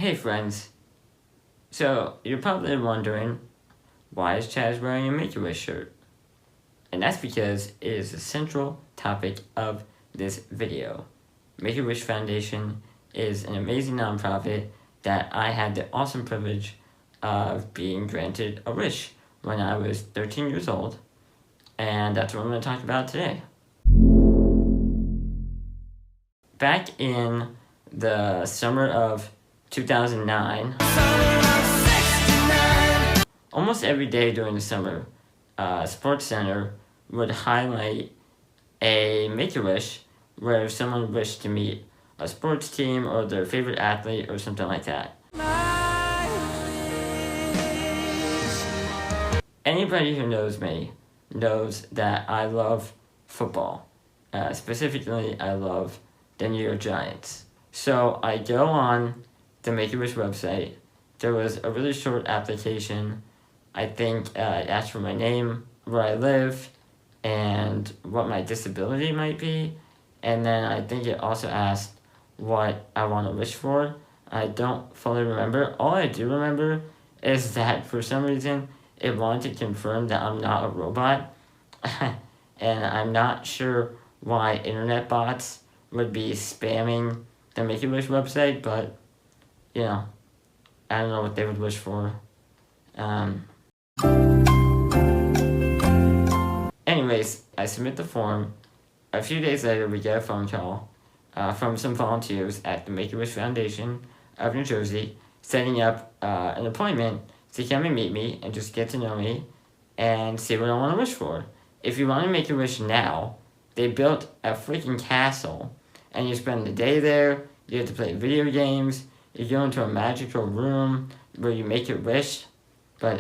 Hey friends, so you're probably wondering, why is Chaz wearing a Make-A-Wish shirt? And that's because it is the central topic of this video. Make-A-Wish Foundation is an amazing nonprofit that I had the awesome privilege of being granted a wish when I was 13 years old, and that's what I'm going to talk about today. Back in the summer of 2009, almost every day during the summer, Sports Center would highlight a Make-A-Wish where someone wished to meet a sports team or their favorite athlete or something like that. Anybody who knows me knows that I love football. Specifically, I love the New York Giants. So I go on the Make-A-Wish website. There was a really short application. I think it asked for my name, where I live, and what my disability might be. And then I think it also asked what I want to wish for. I don't fully remember. All I do remember is that for some reason it wanted to confirm that I'm not a robot. And I'm not sure why internet bots would be spamming the Make-A-Wish website, but you know, I don't know what they would wish for. Anyways, I submit the form. A few days later, we get a phone call from some volunteers at the Make-A-Wish Foundation of New Jersey, setting up an appointment to come and meet me and just get to know me and see what I want to wish for. If you want to make a wish now, they built a freaking castle, and you spend the day there. You have to play video games. You go into a magical room where you make your wish. But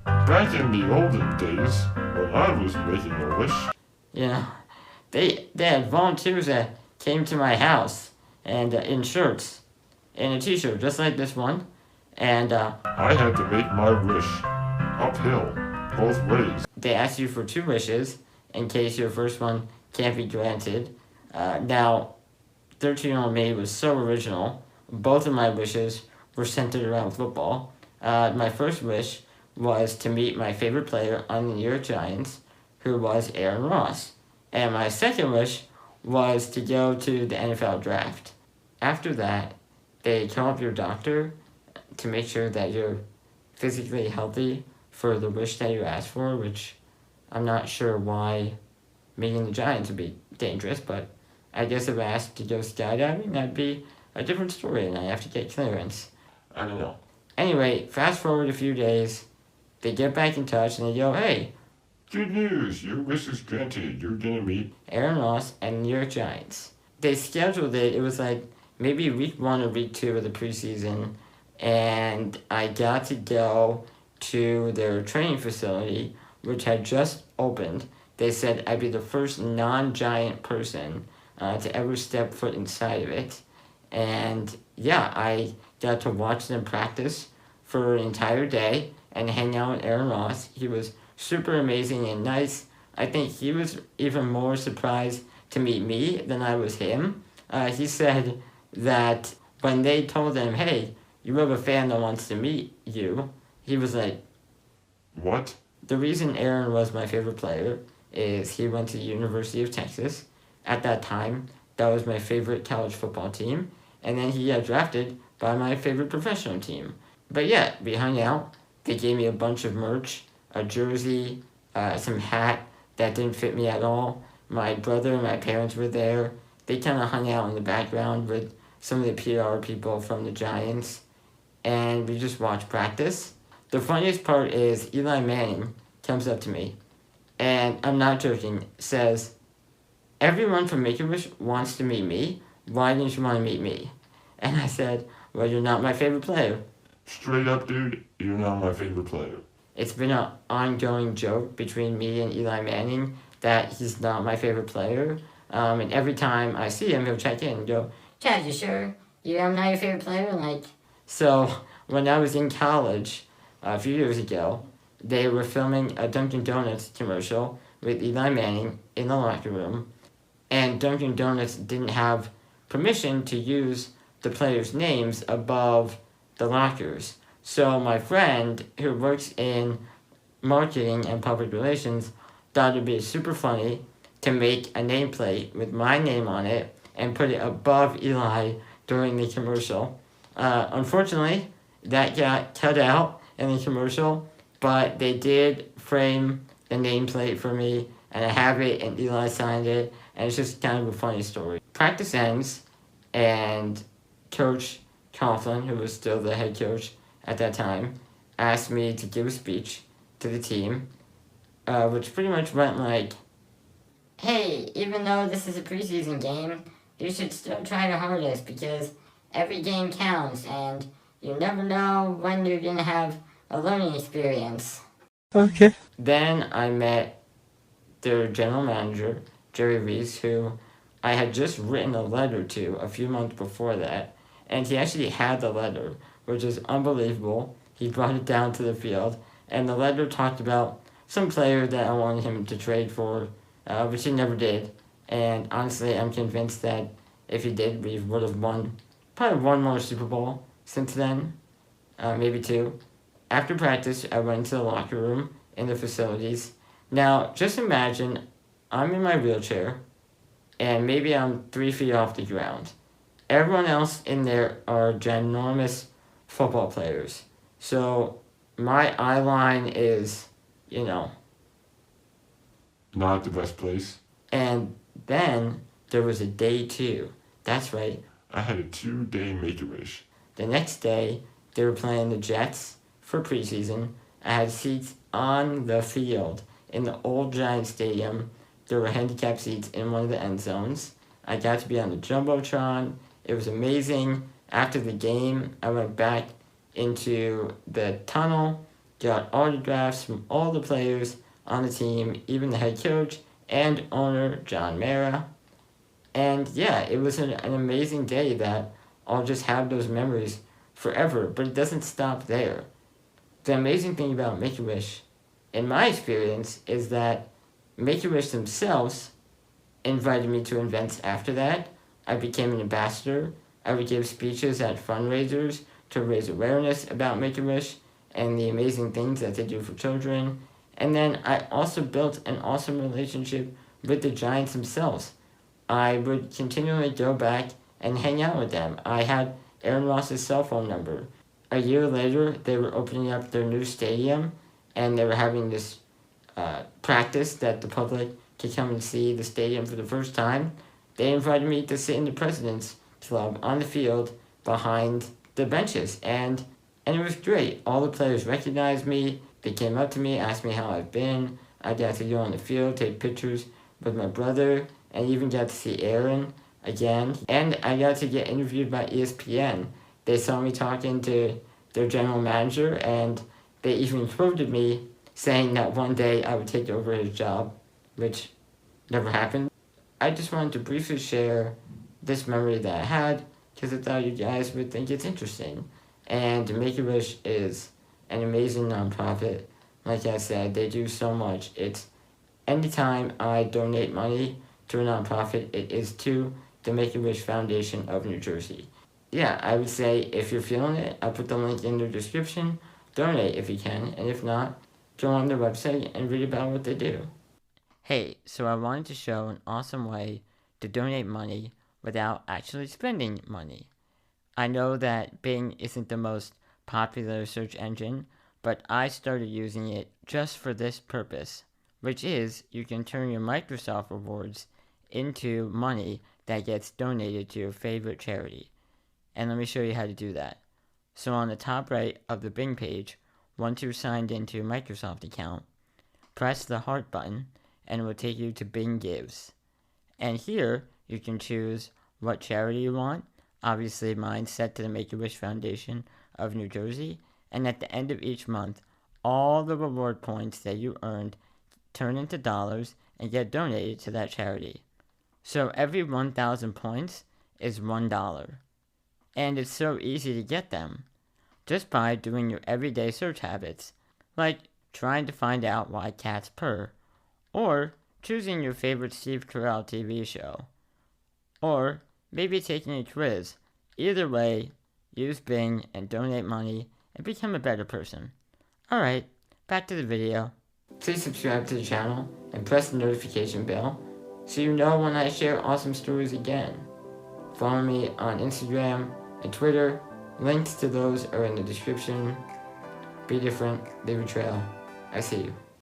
back in the olden days, when I was making a wish, you know, they had volunteers that came to my house and in shirts, in a t-shirt just like this one, and I had to make my wish uphill, both ways. They asked you for 2 wishes in case your first one can't be granted. Now, 13-year-old me was so original. Both of my wishes were centered around football. My first wish was to meet my favorite player on the New York Giants, who was Aaron Ross. And my second wish was to go to the NFL draft. After that, they call up your doctor to make sure that you're physically healthy for the wish that you asked for, which I'm not sure why meeting the Giants would be dangerous, but I guess if I asked to go skydiving, that'd be a different story, and I have to get clearance. I don't know. Anyway, fast forward a few days, they get back in touch and they go, hey, good news, your wish is granted. You're gonna meet Aaron Ross and the New York Giants. They scheduled it, it was like maybe week 1 or week 2 of the preseason, and I got to go to their training facility, which had just opened. They said I'd be the first non-Giant person to ever step foot inside of it. And yeah, I got to watch them practice for an entire day and hang out with Aaron Ross. He was super amazing and nice. I think he was even more surprised to meet me than I was him. He said that when they told him, hey, you have a fan that wants to meet you, he was like, what? The reason Aaron was my favorite player is he went to the University of Texas. At that time, that was my favorite college football team. And then he got drafted by my favorite professional team. But yeah, we hung out. They gave me a bunch of merch, a jersey, some hat that didn't fit me at all. My brother and my parents were there. They kind of hung out in the background with some of the PR people from the Giants. And we just watched practice. The funniest part is Eli Manning comes up to me, and I'm not joking, says, everyone from Make-A-Wish wants to meet me. Why didn't you want to meet me? And I said, well, you're not my favorite player. Straight up, dude, you're not my favorite player. It's been an ongoing joke between me and Eli Manning that he's not my favorite player. And every time I see him, he'll check in and go, Chad, you sure? Yeah, I'm not your favorite player? So when I was in college a few years ago, they were filming a Dunkin' Donuts commercial with Eli Manning in the locker room, and Dunkin' Donuts didn't have permission to use the players' names above the lockers. So my friend who works in marketing and public relations thought it'd be super funny to make a nameplate with my name on it and put it above Eli during the commercial. Unfortunately, that got cut out in the commercial, but they did frame the nameplate for me, and I have it, and Eli signed it, and it's just kind of a funny story. Practice ends, and Coach Coughlin, who was still the head coach at that time, asked me to give a speech to the team, which pretty much went like, Hey, even though this is a preseason game, you should still try your hardest because every game counts and you never know when you're gonna have a learning experience. Okay. Then I met their general manager, Jerry Reese, who I had just written a letter to a few months before that, and he actually had the letter, which is unbelievable. He brought it down to the field, and the letter talked about some player that I wanted him to trade for, which he never did. And honestly, I'm convinced that if he did, we would have probably one more Super Bowl since then, maybe two. After practice, I went into the locker room in the facilities. Now, just imagine I'm in my wheelchair, and maybe I'm 3 feet off the ground. Everyone else in there are ginormous football players. So my eye line is, you know, Not the best place. and then there was a day two. That's right. I had a 2-day Make-A-Wish. The next day, they were playing the Jets for preseason. I had seats on the field in the old Giant Stadium. There were handicap seats in one of the end zones. I got to be on the Jumbotron. It was amazing. After the game, I went back into the tunnel, got autographs from all the players on the team, even the head coach and owner, John Mara. And yeah, it was an amazing day that I'll just have those memories forever, but it doesn't stop there. The amazing thing about Make-A-Wish, in my experience, is that Make-A-Wish themselves invited me to events after that. I became an ambassador. I would give speeches at fundraisers to raise awareness about Make-A-Wish and the amazing things that they do for children. And then I also built an awesome relationship with the Giants themselves. I would continually go back and hang out with them. I had Aaron Ross's cell phone number. A year later, they were opening up their new stadium, and they were having this practice that the public could come and see the stadium for the first time. They invited me to sit in the President's Club on the field behind the benches, and it was great. All the players recognized me. They came up to me, asked me how I've been. I got to go on the field, take pictures with my brother, and even got to see Aaron again. And I got to get interviewed by ESPN. They saw me talking to their general manager, and they even quoted me saying that one day I would take over his job, which never happened. I just wanted to briefly share this memory that I had because I thought you guys would think it's interesting. And Make-A-Wish is an amazing nonprofit. Like I said, they do so much. It's anytime I donate money to a nonprofit, it is to the Make-A-Wish Foundation of New Jersey. Yeah, I would say if you're feeling it, I'll put the link in the description. Donate if you can, and if not, go on their website and read about what they do. Hey, so I wanted to show an awesome way to donate money without actually spending money. I know that Bing isn't the most popular search engine, but I started using it just for this purpose, which is you can turn your Microsoft rewards into money that gets donated to your favorite charity. And let me show you how to do that. So on the top right of the Bing page, once you're signed into your Microsoft account, press the heart button and it will take you to Bing Gives. And here you can choose what charity you want. Obviously mine's set to the Make-A-Wish Foundation of New Jersey. And at the end of each month, all the reward points that you earned turn into dollars and get donated to that charity. So every 1,000 points is $1. And it's so easy to get them, just by doing your everyday search habits, like trying to find out why cats purr, or choosing your favorite Steve Carell TV show, or maybe taking a quiz, Either way, use Bing and donate money and become a better person. Alright, back to the video. Please subscribe to the channel and press the notification bell so you know when I share awesome stories again. Follow me on Instagram and Twitter. Links to those are in the description. Be different, leave a trail. I see you.